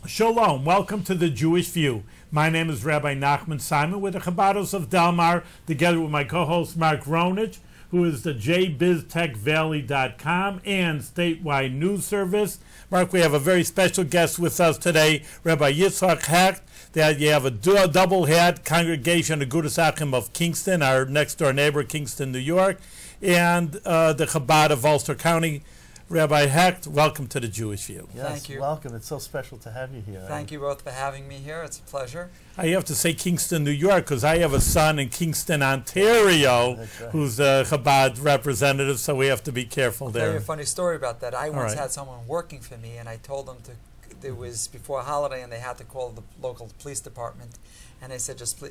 Shalom, welcome to the Jewish View. My name is Rabbi Nachman Simon with the Chabad of Delmar, together with my co-host Mark Ronich, who is the jbiztechvalley.com and statewide news service. Mark, we have a very special guest with us today, Rabbi Yitchok Hecht. That you have a double hat, Congregation of Agudas Achim of Kingston, our next door neighbor, Kingston, New York, and the Chabad of Ulster County. Rabbi Hecht, welcome to the Jewish View. Yes, thank you. Welcome. It's so special to have you here. Thank you both for having me here. It's a pleasure. I have to say Kingston, New York, because I have a son in Kingston, Ontario, right. who's a Chabad representative, so we have to be careful I'll there. tell you a funny story about that. I once right. had someone working for me, and I told them it was before a holiday, and they had to call the local police department. And I said, just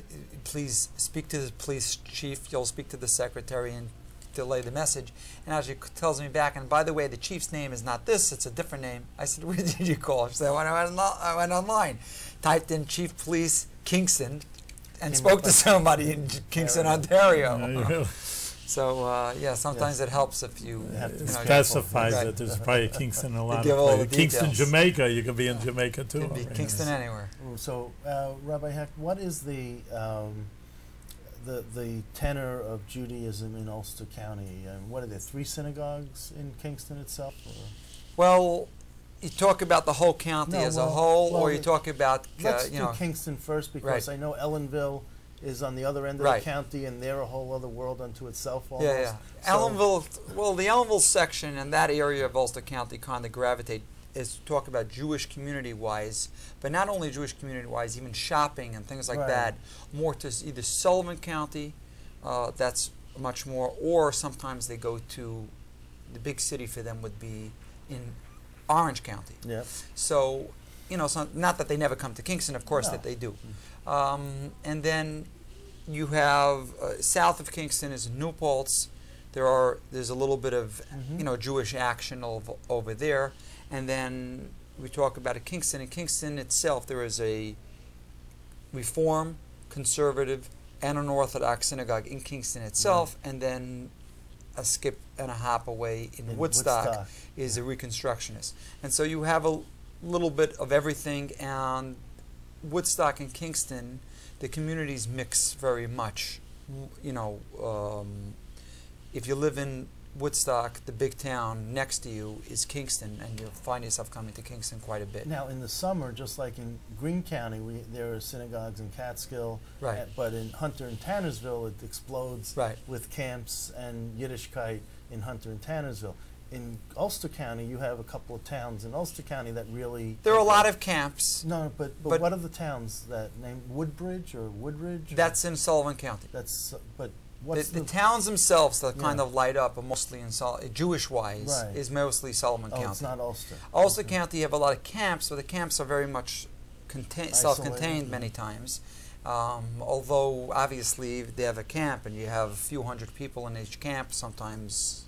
please speak to the police chief. You'll speak to the secretary and delay the message. And as she tells me back, and by the way, the chief's name is not this, it's a different name. I said, where did you call? She said, I went online, typed in Chief Police Kingston, and spoke to somebody in Kingston, Ontario. So, yeah, sometimes it helps if you specify right. that there's probably a Kingston in a lot give of all places. the Kingston, details. Jamaica, you could be in Jamaica too. Could be Kingston anywhere. So, Rabbi Hecht, what is the tenor of Judaism in Ulster County? What are there, 3 synagogues in Kingston itself? Or? Well, you talk about the whole county as a whole, or you talk about let's do Kingston first, because I know Ellenville is on the other end of the county, and they're a whole other world unto itself almost. Yeah. So Ellenville, well, the Ellenville section and that area of Ulster County kind of gravitate is talk about Jewish community-wise, but not only Jewish community-wise, even shopping and things like that, more to either Sullivan County, that's much more, or sometimes they go to, the big city for them would be in Orange County. Yeah. So, so not that they never come to Kingston, of course that they do. And then you have south of Kingston is New Paltz. There's a little bit of Jewish action over there, and then we talk about Kingston. In Kingston itself, there is a Reform, Conservative, and an Orthodox synagogue in Kingston itself, and then a skip and a hop away in Woodstock is a Reconstructionist. And so you have a little bit of everything, and Woodstock and Kingston, the communities mix very much. If you live in Woodstock, the big town next to you is Kingston, and you'll find yourself coming to Kingston quite a bit. Now, in the summer, just like in Greene County, there are synagogues in Catskill, but in Hunter and Tannersville, it explodes with camps and Yiddishkeit in Hunter and Tannersville. In Ulster County, you have a couple of towns in Ulster County that really... There are a lot of camps. No, but what are the towns that named Woodbridge or Woodridge? That's in Sullivan County. But what's the towns themselves that kind of light up are mostly in Jewish-wise is mostly Sullivan County. It's not Ulster. Ulster County, you have a lot of camps, but the camps are very much self-contained many times. Although obviously they have a camp and you have a few hundred people in each camp, sometimes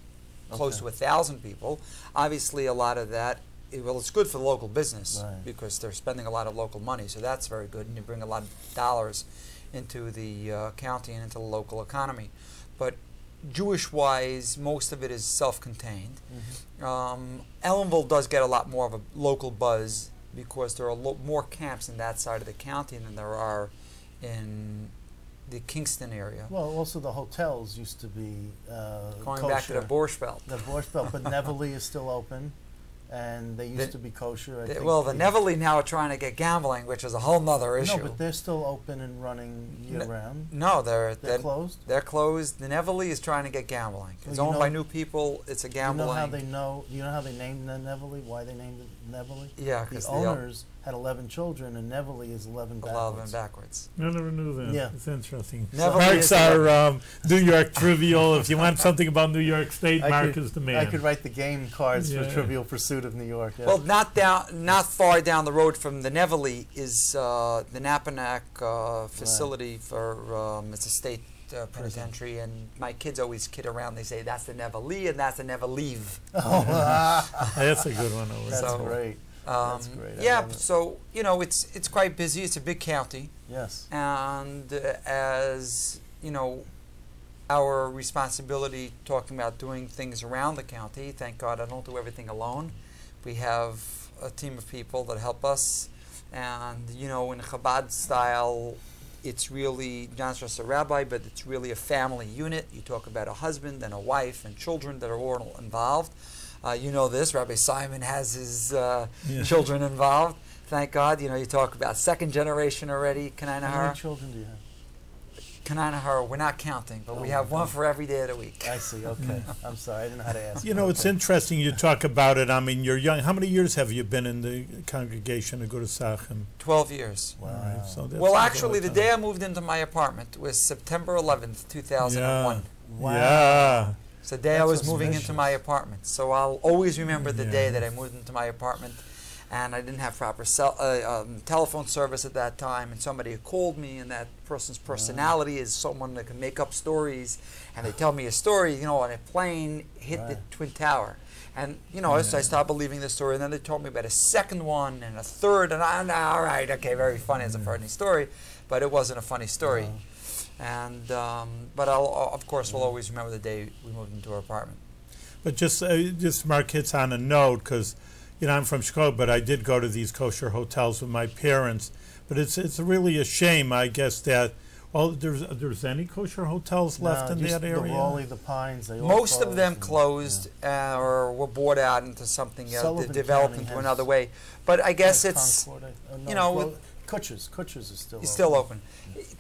close to 1,000 people. Obviously a lot of that, it's good for the local business because they're spending a lot of local money, so that's very good, and you bring a lot of dollars into the county and into the local economy. But Jewish-wise, most of it is self-contained. Ellenville does get a lot more of a local buzz because there are more camps in that side of the county than there are in the Kingston area. Well, also the hotels used to be going kosher. Back to the Borscht Belt. The Borscht Belt, but Neville is still open, and they used to be kosher. I think well, the Neville now are trying to get gambling, which is a whole nother issue. No, but they're still open and running year-round. No, they're closed? They're closed. The Neville is trying to get gambling. It's owned by new people. It's a gambling. You know how they named the Neville? Why they named it Neville? Yeah, because the owners had 11 children, and Neville is 11 backwards. 11 backwards. I never knew that. Yeah. It's interesting. Mark's our New York Trivial. If you want something about New York State, Mark is the man. I could write the game cards for Trivial Pursuit of New York. Yeah. Well, not far down the road from the Neville is the Nappaneck facility for it's a state penitentiary, and my kids always kid around. They say that's the Neville and that's the Neville leave. That's a good one. That's great. That's great. Yeah, so it's quite busy. It's a big county. Yes. And as our responsibility talking about doing things around the county. Thank God I don't do everything alone. We have a team of people that help us, And, you know, in Chabad style, it's really not just a rabbi, but it's really a family unit. You talk about a husband and a wife and children that are all involved. You know this, Rabbi Simon has his children involved. Thank God. You know, you talk about second generation already. How many children do you have? Kananahar, we're not counting, but we have one for every day of the week. I see, okay. I'm sorry, I didn't know how to ask. You know, it's interesting you talk about it. I mean, you're young. How many years have you been in the congregation of Agudas Achim? 12 years. Wow. Right, so well, actually, the day I moved into my apartment was September 11th, 2001. Yeah. Wow. Yeah. It's the day I was moving into my apartment. So I'll always remember the day that I moved into my apartment. And I didn't have proper telephone service at that time, and somebody had called me, and that person's personality is someone that can make up stories, and they tell me a story, you know, on a plane hit the Twin Tower. And, you know, so I started believing the story, and then they told me about a second one, and a third, and all right, okay, very funny as a funny story, but it wasn't a funny story. And, but I'll, of course, will always remember the day we moved into our apartment. But just Mark hits on a note, because you know, I'm from Chicago, but I did go to these kosher hotels with my parents. But it's really a shame, I guess, that there's any kosher hotels left in that area. The Raleigh, the Pines, they all most of them closed or were bought out into something else, developed into another way. But I guess it's you know, Kutcher's is still open. Still open.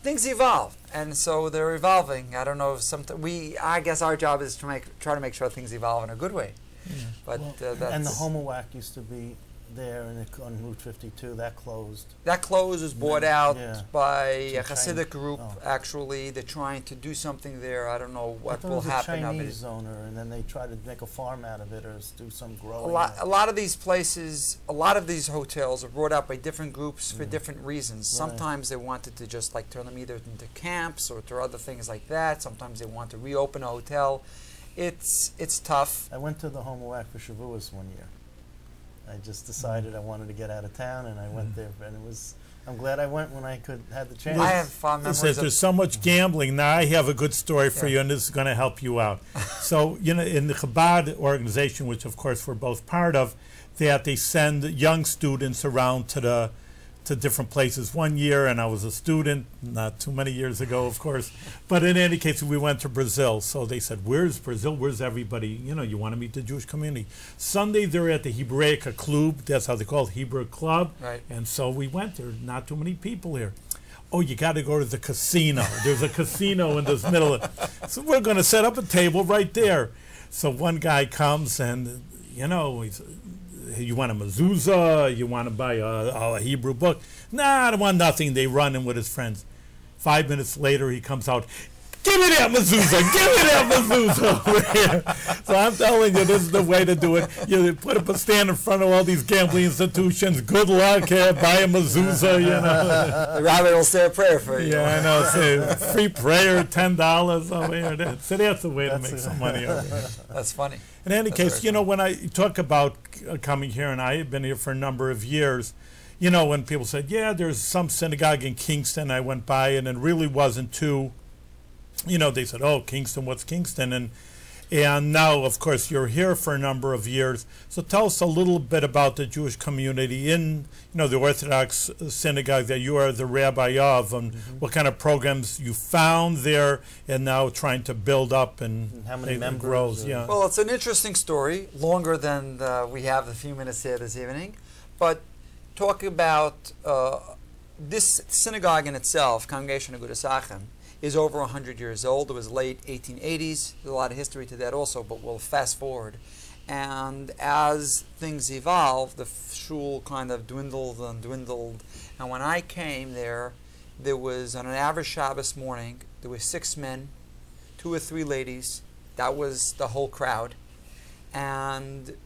Things evolve, and so they're evolving. I don't know if I guess our job is to try to make sure things evolve in a good way. Yeah. But and the Homowac used to be there on Route 52. That closed. That closed was bought out by a Hasidic group. Actually, they're trying to do something there. I don't know what will happen. It was a Chinese owner, and then they tried to make a farm out of it or do some growing. A lot of these places, a lot of these hotels are brought out by different groups for different reasons. Sometimes they wanted to just like turn them either into camps or to other things like that. Sometimes they want to reopen a hotel. It's tough. I went to the Homowac for Shavuos one year. I just decided I wanted to get out of town, and I went there, and it was. I'm glad I went when I had the chance. I have fond memories. There's so much gambling. Now I have a good story for you, and this is going to help you out. So, you know, in the Chabad organization, which of course we're both part of, that they send young students around to different places. One year, and I was a student, not too many years ago, of course, but in any case, we went to Brazil. So they said, where's Brazil? Where's everybody? You know, you want to meet the Jewish community. Sunday, they're at the Hebraica Club. That's how they call it, Hebrew Club. Right. And so we went there. Not too many people here. Oh, you got to go to the casino. There's a casino in this middle of it. So we're going to set up a table right there. So one guy comes and, you know, you want a mezuzah, you want to buy a Hebrew book. Nah, I don't want nothing. They run in with his friends. 5 minutes later, he comes out, give me that mezuzah, give me that mezuzah over here. So I'm telling you, this is the way to do it. You put up a stand in front of all these gambling institutions. Good luck here, buy a mezuzah, you know. The rabbi will say a prayer for you. Yeah, I know. Say, free prayer, $10 over here. So that's the way to make some money over here. That's funny. In any case, you know, when I talk about coming here, and I have been here for a number of years, you know, when people said, yeah, there's some synagogue in Kingston, I went by, and it really wasn't too, you know, they said, oh, Kingston, what's Kingston? And now, of course, you're here for a number of years. So tell us a little bit about the Jewish community in, you know, the Orthodox synagogue that you are the rabbi of, and what kind of programs you found there and now trying to build up and how many members grows. Yeah. Well, it's an interesting story, longer than we have the few minutes here this evening. But talking about this synagogue in itself, Congregation of Agudas Achim, is over 100 years old. It was late 1880s. There's a lot of history to that also, but we'll fast forward. And as things evolved, the shul kind of dwindled and dwindled. And when I came there was, on an average Shabbos morning, there were 6 men, 2 or 3 ladies. That was the whole crowd. And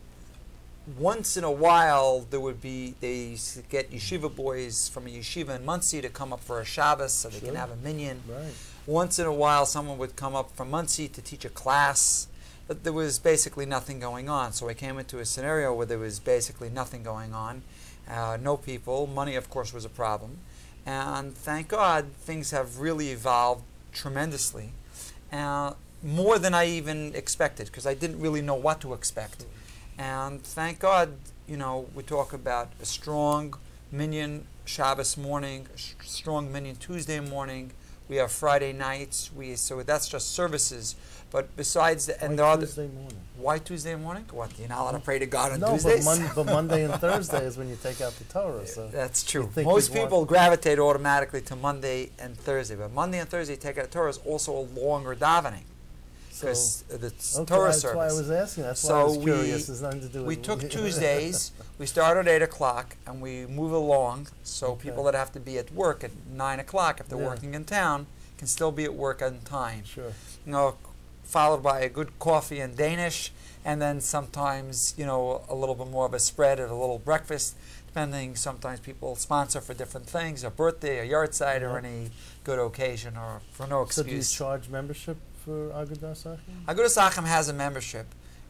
once in a while, they used to get yeshiva boys from a yeshiva in Muncie to come up for a Shabbos so they can have a minyan. Right. Once in a while, someone would come up from Muncie to teach a class, but there was basically nothing going on. So I came into a scenario where there was basically nothing going on, no people. Money, of course, was a problem. And thank God, things have really evolved tremendously, more than I even expected, because I didn't really know what to expect. And thank God, you know, we talk about a strong minyan Shabbos morning, strong minyan Tuesday morning. We have Friday nights. So that's just services. But besides the, and why Tuesday morning? Why Tuesday morning? What, you're not allowed to pray to God on no, Tuesdays? but Monday and Thursday is when you take out the Torah. So that's true. Most people gravitate automatically to Monday and Thursday, but Monday and Thursday take out Torah is also a longer davening. Because the Torah that's service. That's why I was asking. That's why I was curious. It's nothing to do with we took Tuesdays. We start at 8 o'clock and we move along. So people that have to be at work at 9 o'clock, if they're working in town, can still be at work on time. Sure. You know, followed by a good coffee and Danish, and then sometimes, you know, a little bit more of a spread or a little breakfast, depending. Sometimes people sponsor for different things, a birthday, a yard side, or any good occasion, or for no excuse. So do you charge membership for Agudas Achim? Agudas Achim has a membership,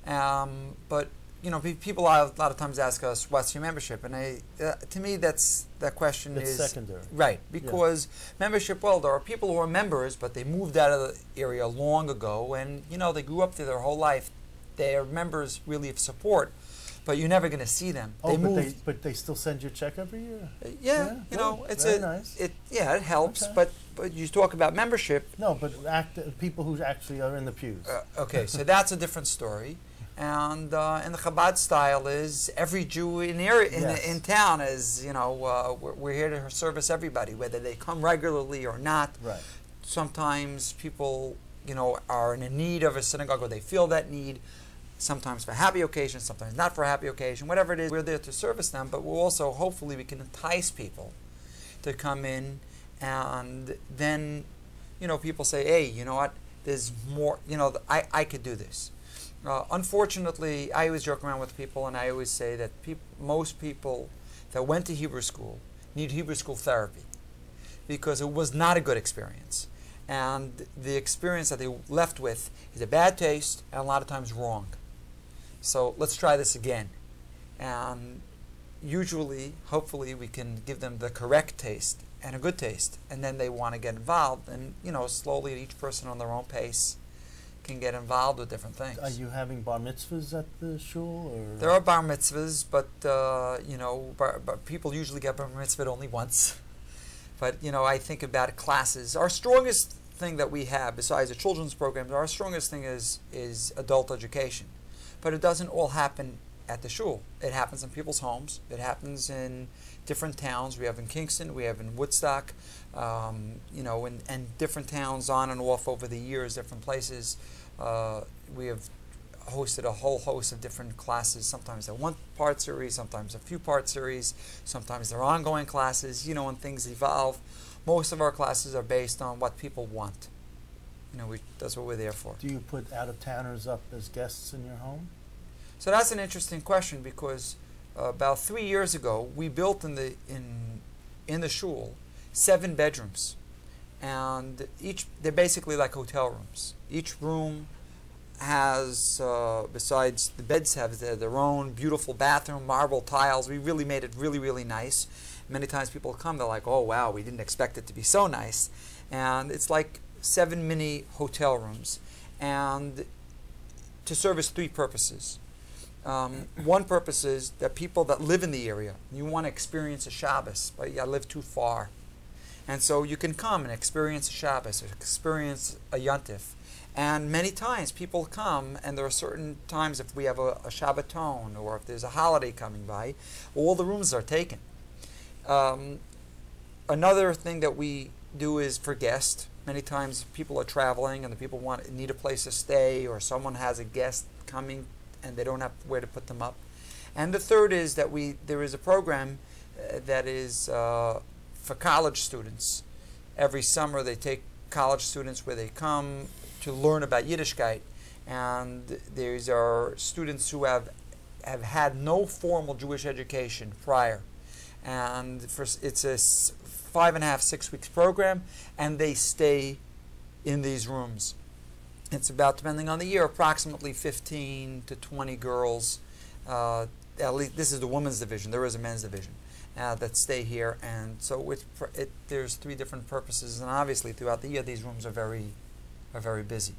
but you know, people a lot of times ask us, "What's your membership?" And to me, that question is secondary, right? Because membership, well, there are people who are members, but they moved out of the area long ago, and you know, they grew up there their whole life. They are members really of support, but you're never going to see them. Oh, but they still send you a check every year. Yeah, you know, it's very nice. It helps, but you talk about membership. No, but people who actually are in the pews. Okay, so that's a different story. And the Chabad style is every Jew in town is, you know, we're here to service everybody, whether they come regularly or not. Right. Sometimes people, you know, are in need of a synagogue, or they feel that need. Sometimes for happy occasions, sometimes not for happy occasion, whatever it is, we're there to service them. But we'll also, hopefully, we can entice people to come in, and then, you know, people say, hey, you know what, there's more, you know, I could do this. Unfortunately, I always joke around with people, and I always say that most people that went to Hebrew school need Hebrew school therapy, because it was not a good experience. And the experience that they left with is a bad taste, and a lot of times wrong. So let's try this again. And usually, hopefully, we can give them the correct taste and a good taste, and then they want to get involved. And, you know, slowly, each person on their own pace can get involved with different things. Are you having bar mitzvahs at the shul? Or? There are bar mitzvahs, but you know, people usually get bar mitzvah only once. But you know, I think about classes. Our strongest thing that we have, besides the children's programs, our strongest thing is adult education. But it doesn't all happen at the shul. It happens in people's homes. It happens in different towns. We have in Kingston, we have in Woodstock, you know, and different towns on and off over the years, different places. We have hosted a whole host of different classes. Sometimes they're one-part series, sometimes a few-part series, sometimes they're ongoing classes, you know, and things evolve. Most of our classes are based on what people want. You know, that's what we're there for. Do you put out-of-towners up as guests in your home? So that's an interesting question, because about 3 years ago, we built in the shul 7 bedrooms, and they're basically like hotel rooms. Each room has, besides the beds, have their own beautiful bathroom, marble tiles. We really made it really, really nice. Many times people come, they're like, oh wow, we didn't expect it to be so nice. And it's like 7 mini hotel rooms, and to service 3 purposes. One purpose is that people that live in the area, you want to experience a Shabbos, but you live too far. And so you can come and experience a Shabbos, or experience a Yontif. And many times people come, and there are certain times, if we have a Shabbaton, or if there's a holiday coming by, all the rooms are taken. Another thing that we do is for guests. Many times people are traveling, and the people need a place to stay, or someone has a guest coming and they don't have where to put them up. And the third is that there is a program that is for college students. Every summer they take college students where they come to learn about Yiddishkeit, and these are students who have had no formal Jewish education prior. And it's a 5.5, 6 weeks program, and they stay in these rooms. It's about, depending on the year, approximately 15 to 20 girls. At least this is the women's division. There is a men's division that stay here, and so there's 3 different purposes. And obviously, throughout the year, these rooms are very busy.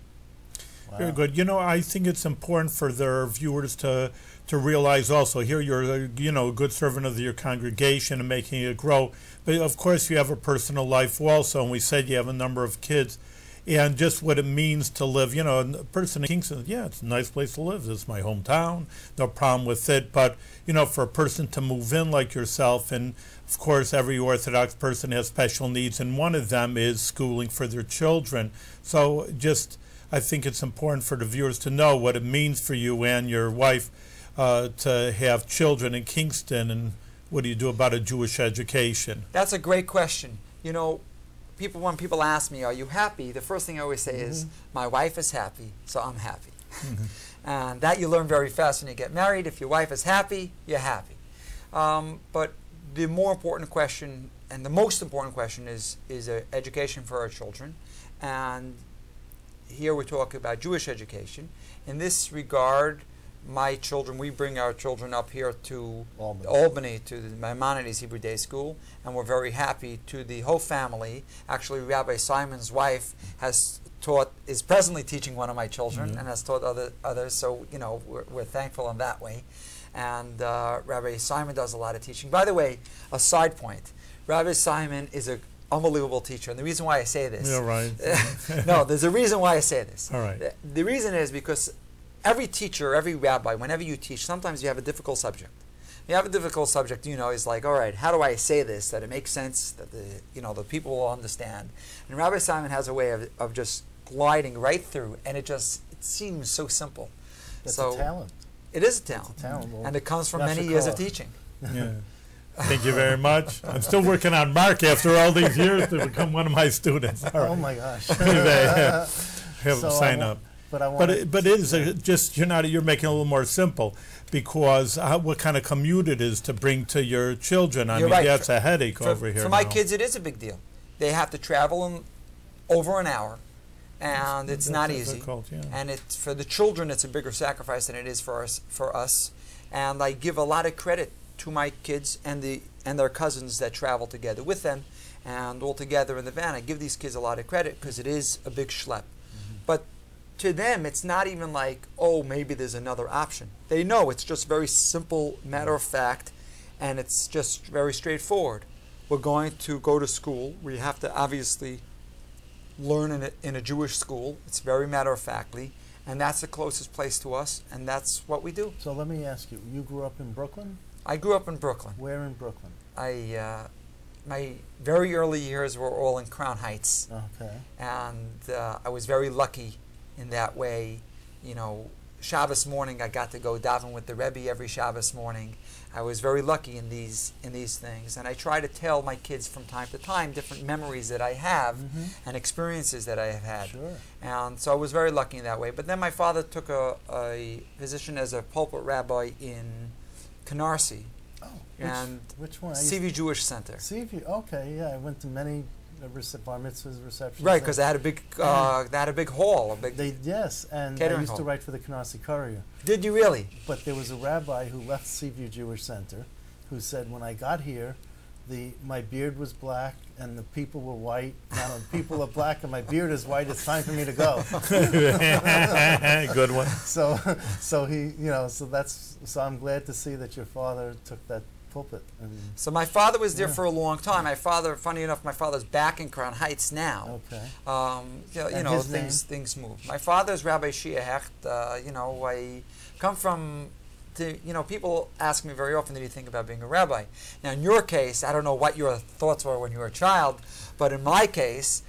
Wow. Very good. You know, I think it's important for their viewers to realize also here you're a good servant of your congregation and making it grow, but of course you have a personal life also, and we said you have a number of kids, and just what it means to live. A person in Kingston, yeah, it's a nice place to live. It's my hometown, no problem with it. But for a person to move in like yourself, and of course every Orthodox person has special needs, and one of them is schooling for their children. So I think it's important for the viewers to know what it means for you and your wife to have children in Kingston, and what do you do about a Jewish education? That's a great question. When people ask me, are you happy? The first thing I always say is, my wife is happy, so I'm happy. And that you learn very fast when you get married. If your wife is happy, you're happy. But the more important question, and the most important question, is education for our children. And here we're talking about Jewish education. In this regard, we bring our children up here to Albany, to the Maimonides Hebrew Day School, and we're very happy to the whole family. Actually, Rabbi Simon's wife is presently teaching one of my children, and has taught others, so we're thankful in that way. And Rabbi Simon does a lot of teaching. By the way, a side point, Rabbi Simon is an unbelievable teacher, and the reason why I say this... Yeah, right. No, there's a reason why I say this. All right. The reason is because every teacher, every rabbi, whenever you teach, sometimes you have a difficult subject. You have a difficult subject, is like, all right, how do I say this that it makes sense, that the people will understand? And Rabbi Simon has a way of just gliding right through, and it seems so simple. That's a talent. It is a talent. It's a talent. Well, and it comes from many years of teaching. Yeah. Thank you very much. I'm still working on Mark after all these years to become one of my students. All right. Oh my gosh. Have them sign up. But it is you're making it a little more simple, because what kind of commute it is to bring to your children. I mean, right. That's a headache over here. For my kids, it is a big deal. They have to travel in over an hour, and it's not easy. Yeah. And for the children, it's a bigger sacrifice than it is for us. And I give a lot of credit to my kids and their cousins that travel together with them, and all together in the van. I give these kids a lot of credit because it is a big schlep. But to them, it's not even like, oh, maybe there's another option. They know it's just very simple, matter of fact, and it's just very straightforward. We're going to go to school. We have to obviously learn in a Jewish school. It's very matter-of-factly, and that's the closest place to us, and that's what we do. So let me ask you, you grew up in Brooklyn? I grew up in Brooklyn. Where in Brooklyn? My very early years were all in Crown Heights. Okay. And I was very lucky in that way. Shabbos morning I got to go daven with the Rebbe every Shabbos morning. I was very lucky in these things, and I try to tell my kids from time to time different memories that I have and experiences that I have had. Sure. And so I was very lucky in that way. But then my father took a position as a pulpit rabbi in Canarsie. Oh, which one? CV Jewish Center. CV, okay, yeah, I went to many bar mitzvahs receptions. Right, because they had a big, hall, yes, and I used to write for the Canarsie Courier. Did you really? But there was a rabbi who left Seaview Jewish Center, who said, when I got here, my beard was black and the people were white. Now the people are black and my beard is white. It's time for me to go. Good one. So I'm glad to see that your father took that pulpit. So my father was there for a long time. My father, funny enough, my father's back in Crown Heights now. Okay. Things move. My father's Rabbi Hecht. I come from. People ask me very often, "Did you think about being a rabbi?" Now, in your case, I don't know what your thoughts were when you were a child, but in my case,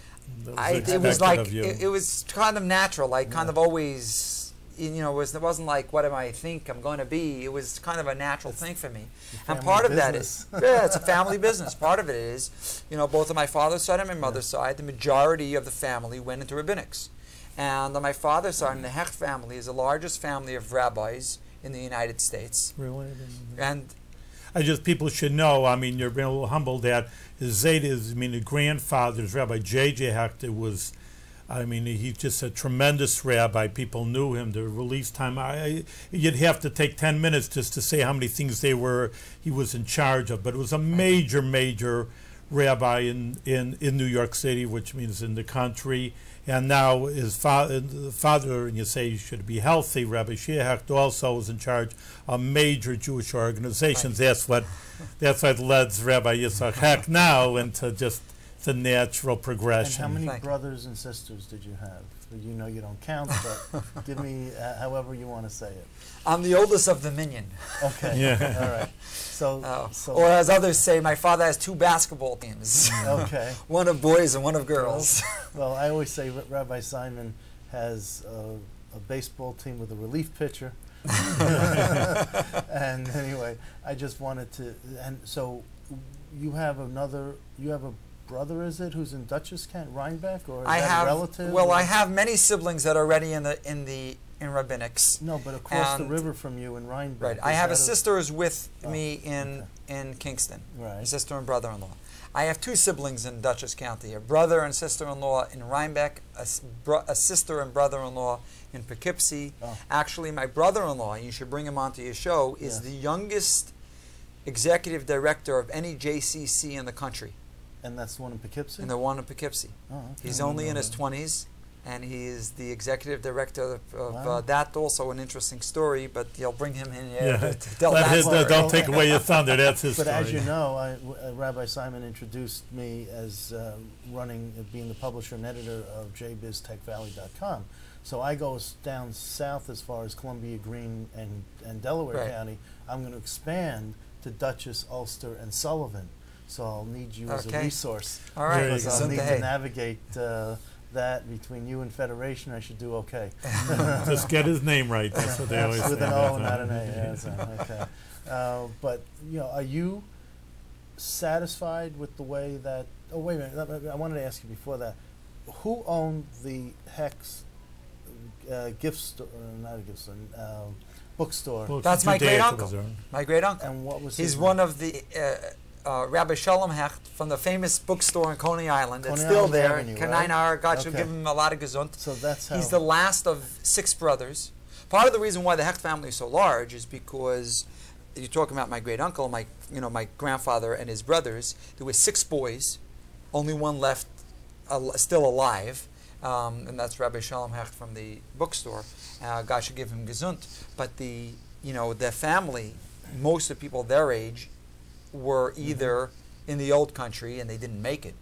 it was kind of natural. I kind of always. It wasn't like, what am I think I'm going to be? It was kind of a natural thing for me. And part of that is, it's a family business. Part of it is, both on my father's side and my mother's side, the majority of the family went into rabbinics. And on my father's side, the Hecht family is the largest family of rabbis in the United States. Really? And people should know, you're being a little humble that the grandfather's Rabbi J.J. Hecht was, he's just a tremendous rabbi. People knew him. The release time, you'd have to take 10 minutes just to say how many things he was in charge of. But it was a major, major rabbi in New York City, which means in the country. And now his father, and you say he should be healthy, Rabbi Hecht also was in charge of major Jewish organizations. Right. That's what led Rabbi Yitchok Hecht now into just the natural progression. And how many brothers and sisters did you have? You know you don't count, but give me however you want to say it. I'm the oldest of the minyan. Okay. Yeah. All right. So, or as others say, my father has 2 basketball teams. Okay. One of boys and one of girls. Well, I always say Rabbi Simon has a baseball team with a relief pitcher. And anyway, I just wanted to, and so you have a brother, is it, who's in Dutchess County, Rhinebeck, or is that a relative? Well, I have many siblings that are already in rabbinics. No, but across the river from you in Rhinebeck. Right. I have a sister who's with me in Kingston. Right. A sister and brother-in-law. I have 2 siblings in Dutchess County: a brother and sister-in-law in Rhinebeck, a sister and brother-in-law in Poughkeepsie. Oh. Actually, my brother-in-law, you should bring him onto your show, is the youngest executive director of any JCC in the country. And that's the one in Poughkeepsie? And the one in Poughkeepsie. Oh, okay. He's only in his 20s, and he is the executive director of that. Also an interesting story, but you'll bring him in here to tell that story. Don't take away your thunder. That's his story. But as you know, Rabbi Simon introduced me as being the publisher and editor of jbiztechvalley.com. So I go down south as far as Columbia Green and Delaware County. I'm going to expand to Dutchess, Ulster, and Sullivan. So I'll need you as a resource. All right. Because I'll need to navigate that between you and Federation. I should do okay. Just get his name right. That's what they always say. With an O, not an A. Yeah, okay. But are you satisfied with the way that? Oh, wait a minute. I wanted to ask you before that. Who owned the Hecht's gift store? Not a gift store. Bookstore. That's my great uncle. My great uncle. And what was? He's one of the. Rabbi Shalom Hecht from the famous bookstore in Coney Island. It's still there. Kanainar, God should give him a lot of gesund. So that's how. He's the last of 6 brothers. Part of the reason why the Hecht family is so large is because you're talking about my great uncle, my grandfather and his brothers. There were 6 boys, only one left still alive, and that's Rabbi Shalom Hecht from the bookstore. God should give him gesund. But the family, most of the people their age, were either in the old country and they didn't make it,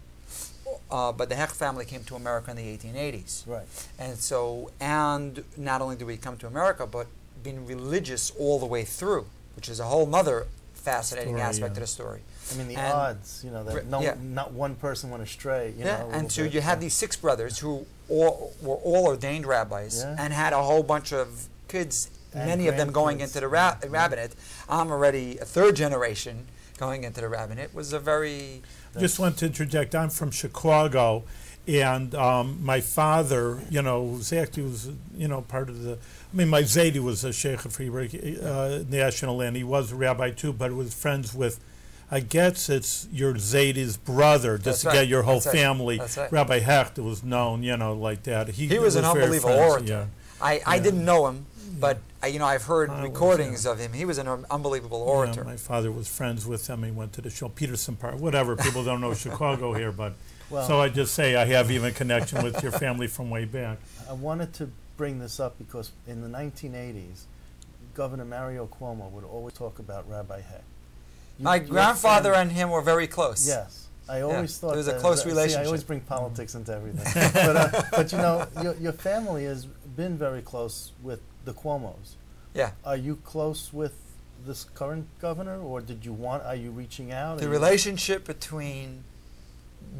but the Hecht family came to America in the 1880s. Right. And not only did we come to America, but being religious all the way through, which is a whole other fascinating aspect of the story. I mean, the odds, that not one person went astray. And so you had these 6 brothers who were all ordained rabbis and had a whole bunch of kids, many of them going into the rabbinate. I'm already a 3rd generation going into the rabbinate. Was a very... Just want to interject. I'm from Chicago, and my father, was part of the... my Zaidi was a Sheikh of Hebrew National, and he was a rabbi too, but was friends with, I guess it's your Zaidi's brother, just to get your whole family. Rabbi Hecht was known, like that. He was an unbelievable orator. I didn't know him, but I've heard recordings of him. He was an unbelievable orator. My father was friends with him. He went to the show, Peterson Park, whatever. People don't know Chicago here, but so I just say I have even connection with your family from way back. I wanted to bring this up because in the 1980s, Governor Mario Cuomo would always talk about Rabbi Hecht. My grandfather and him were very close. Yes. I always thought there was a close relationship. I always bring politics into everything. But your family has been very close with the Cuomos. Yeah. Are you close with this current governor, or are you reaching out? The relationship between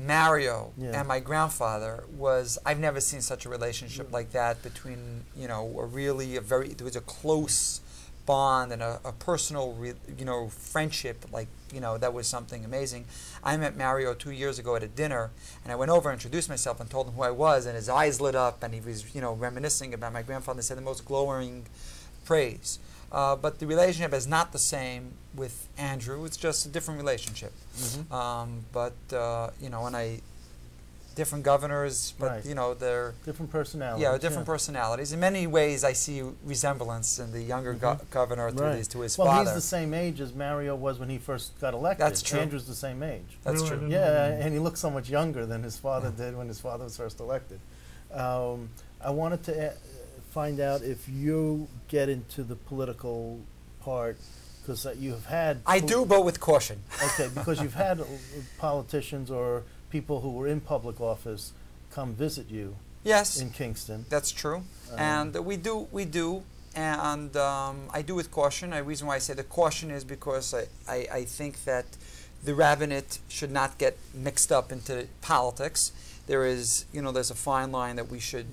Mario and my grandfather was, I've never seen such a relationship like that between, there was a close bond and a personal, friendship, that was something amazing. I met Mario 2 years ago at a dinner, and I went over and introduced myself and told him who I was, and his eyes lit up, and he was, reminiscing about my grandfather. Said the most glowing praise. But the relationship is not the same with Andrew. It's just a different relationship. Mm-hmm. And different governors, but right. you know, they're different personalities. Yeah, different personalities. In many ways, I see resemblance in the younger governor to his father. Well, he's the same age as Mario was when he first got elected. That's true. Andrew's the same age. That's true. Yeah, and he looks so much younger than his father did when his father was first elected. I wanted to find out if you get into the political part, because you've had... I do, but with caution. Okay, because you've had politicians or people who were in public office come visit you. Yes, in Kingston. That's true, and we do, and I do with caution. The reason why I say the caution is because I think that the rabbinate should not get mixed up into politics. There is, you know, there's a fine line that we should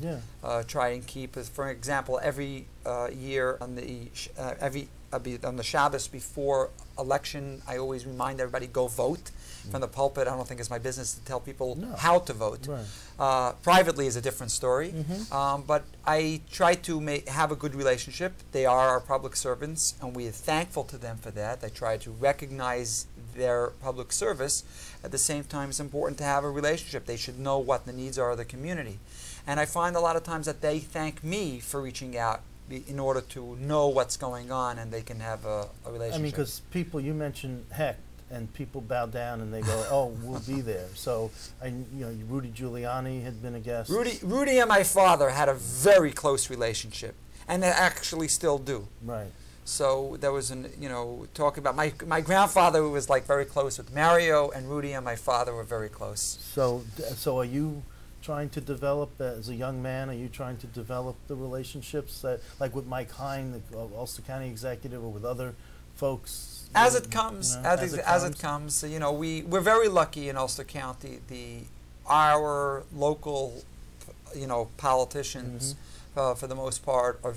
try and keep. For example, every year on the Shabbos before election, I always remind everybody, go vote. From the pulpit, I don't think it's my business to tell people how to vote. Right. Privately is a different story. But I try to have a good relationship. They are our public servants, and we are thankful to them for that. I try to recognize their public service. At the same time, it's important to have a relationship. They should know what the needs are of the community. And I find a lot of times that they thank me for reaching out in order to know what's going on, and they can have a relationship. I mean, because people, you mentioned Hecht, and people bow down and they go, "Oh, we'll be there." So, you know, Rudy Giuliani had been a guest. Rudy and my father had a very close relationship, and they actually still do. Right. So there was talk about my grandfather was like very close with Mario, and Rudy and my father were very close. So are you trying to develop, as a young man, are you trying to develop the relationships that, like with Mike Hine, the Ulster County executive, or with other folks? As it comes, as it comes, you know, we're very lucky in Ulster County. Our local, you know, politicians, for the most part, are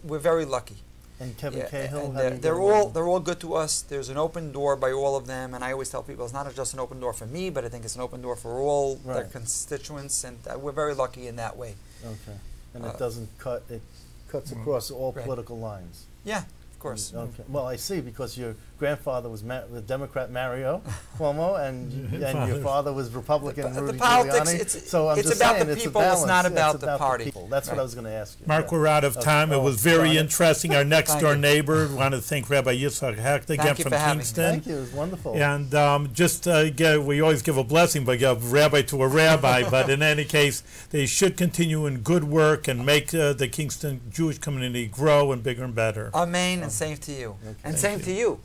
we're very lucky. And Kevin Cahill, and they're all good to us. There's an open door by all of them, and I always tell people it's not just an open door for me, but I think it's an open door for all their constituents, and we're very lucky in that way. Okay, and it doesn't cut; it cuts across all political lines. Yeah. Of course. Okay. Well, I see, because your grandfather was the Democrat Mario Cuomo, and your father was Republican Rudy Giuliani. So I'm it's just about saying, the people. It's not about the party. That's what I was going to ask you. Mark, we're out of time. It was very interesting. Our next door neighbor. We want to thank Rabbi Yitchok Hecht again from Kingston. Thank you. It was wonderful. And we always give a blessing, but give rabbi to a rabbi. But in any case, they should continue in good work and make the Kingston Jewish community grow and bigger and better. Amen. And same to you. Okay. And same to you.